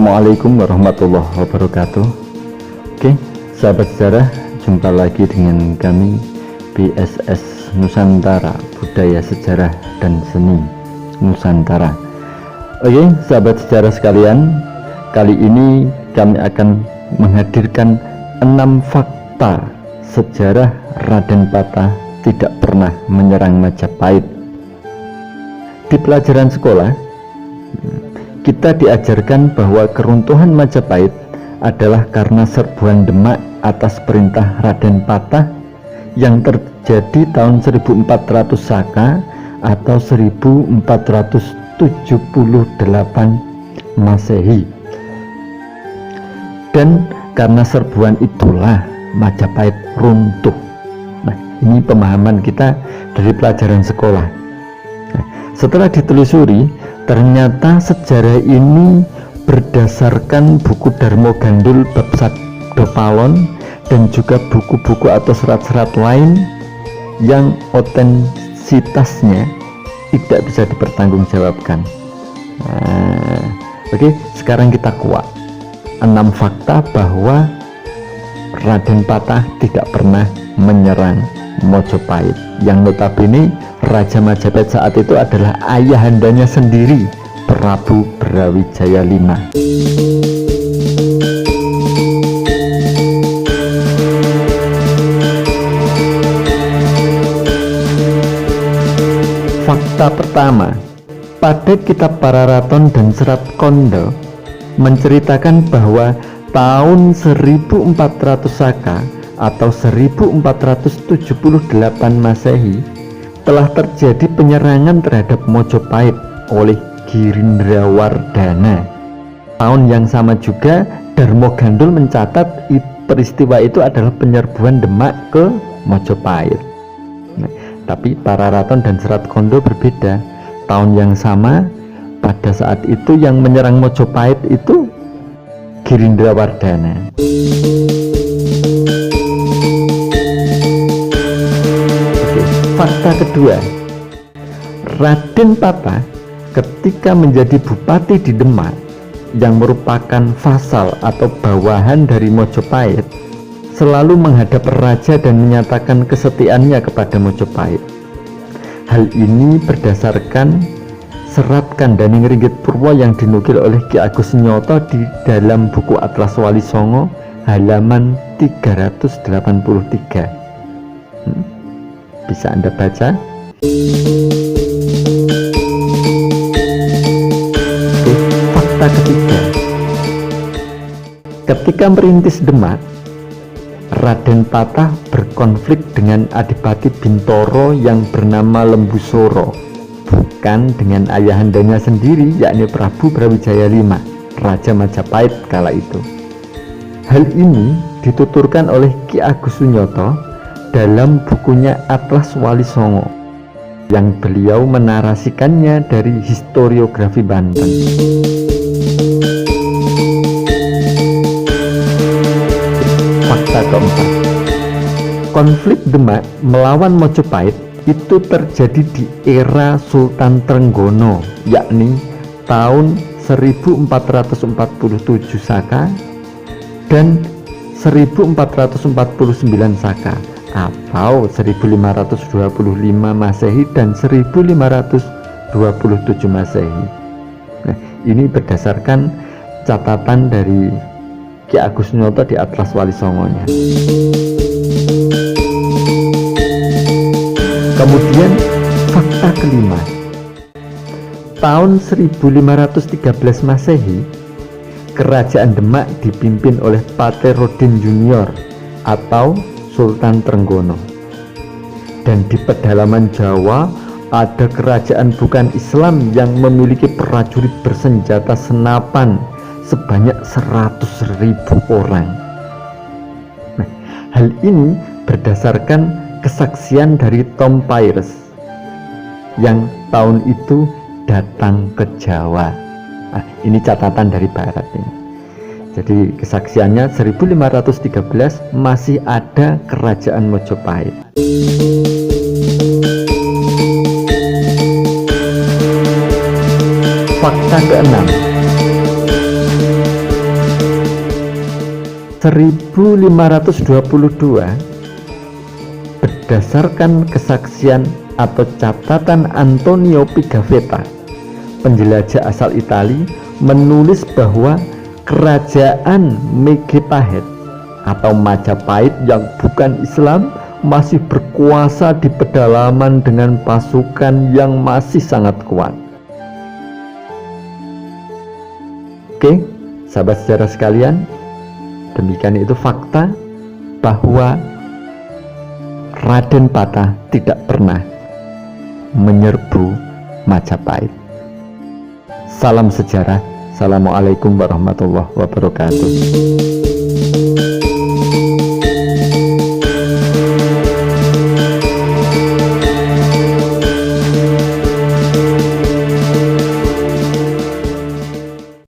Assalamualaikum warahmatullahi wabarakatuh. Oke, sahabat sejarah, jumpa lagi dengan kami BSS Nusantara, Budaya Sejarah dan Seni Nusantara. Oke, sahabat sejarah sekalian, kali ini kami akan menghadirkan 6 fakta sejarah Raden Patah tidak pernah menyerang Majapahit. Di pelajaran sekolah kita diajarkan bahwa keruntuhan Majapahit adalah karena serbuan Demak atas perintah Raden Patah yang terjadi tahun 1400 Saka atau 1478 Masehi. Dan karena serbuan itulah Majapahit runtuh. Nah, ini pemahaman kita dari pelajaran sekolah. Nah, setelah ditelusuri, ternyata sejarah ini berdasarkan buku Darmo Gandul bab Sabdo Palon dan juga buku-buku atau serat-serat lain yang otensitasnya tidak bisa dipertanggungjawabkan. Oke, sekarang kita kuat 6 fakta bahwa Raden Patah tidak pernah menyerang Mojopahit, yang notabene Raja Majapahit saat itu adalah ayahandanya sendiri, Prabu Brawijaya V. Fakta pertama, pada kitab Pararaton dan Serat Kondo menceritakan bahwa tahun 1400 Saka atau 1478 Masehi telah terjadi penyerangan terhadap Mojopahit oleh Girindrawardhana. Tahun yang sama juga Darmo Gandul mencatat peristiwa itu adalah penyerbuan Demak ke Mojopahit. Nah, tapi Pararaton dan Serat Kondo berbeda. Tahun yang sama pada saat itu yang menyerang Mojopahit itu Girindrawardhana. Fakta kedua, Raden Patah ketika menjadi bupati di Demak yang merupakan vasal atau bawahan dari Mojopahit selalu menghadap raja dan menyatakan kesetiaannya kepada Mojopahit. Hal ini berdasarkan serat Kandhaning Ringgit Purwo yang dinukil oleh Ki Agus Nyoto di dalam buku Atlas Wali Songo halaman 383. Bisa Anda baca. Fakta ketiga, ketika merintis Demak, Raden Patah berkonflik dengan Adipati Bintoro yang bernama Lembusoro, bukan dengan ayahandanya sendiri, yakni Prabu Brawijaya V, Raja Majapahit kala itu. Hal ini dituturkan oleh Ki Agus Sunyoto dalam bukunya Atlas Wali Songo yang beliau menarasikannya dari historiografi Banten. Fakta keempat, konflik Demak melawan Mojopahit itu terjadi di era Sultan Trenggono, yakni tahun 1447 Saka dan 1449 Saka atau 1525 Masehi dan 1527 Masehi. Nah, ini berdasarkan catatan dari Ki Agus Nyoto di Atlas Wali Songonya. Kemudian fakta kelima, tahun 1513 Masehi Kerajaan Demak dipimpin oleh Paterodin Junior atau Sultan Trenggono, dan di pedalaman Jawa ada kerajaan bukan Islam yang memiliki prajurit bersenjata senapan sebanyak 100.000 orang. Nah, hal ini berdasarkan kesaksian dari Tom Pyres yang tahun itu datang ke Jawa. Nah, ini catatan dari barat ini. Jadi kesaksiannya 1513 masih ada kerajaan Mojopahit. Fakta keenam, 1522, berdasarkan kesaksian atau catatan Antonio Pigafetta, penjelajah asal Italia, menulis bahwa kerajaan Majapahit atau Majapahit yang bukan Islam masih berkuasa di pedalaman dengan pasukan yang masih sangat kuat. Oke, sahabat sejarah sekalian, demikian itu fakta bahwa Raden Patah tidak pernah menyerbu Majapahit. Salam sejarah. Assalamualaikum warahmatullahi wabarakatuh.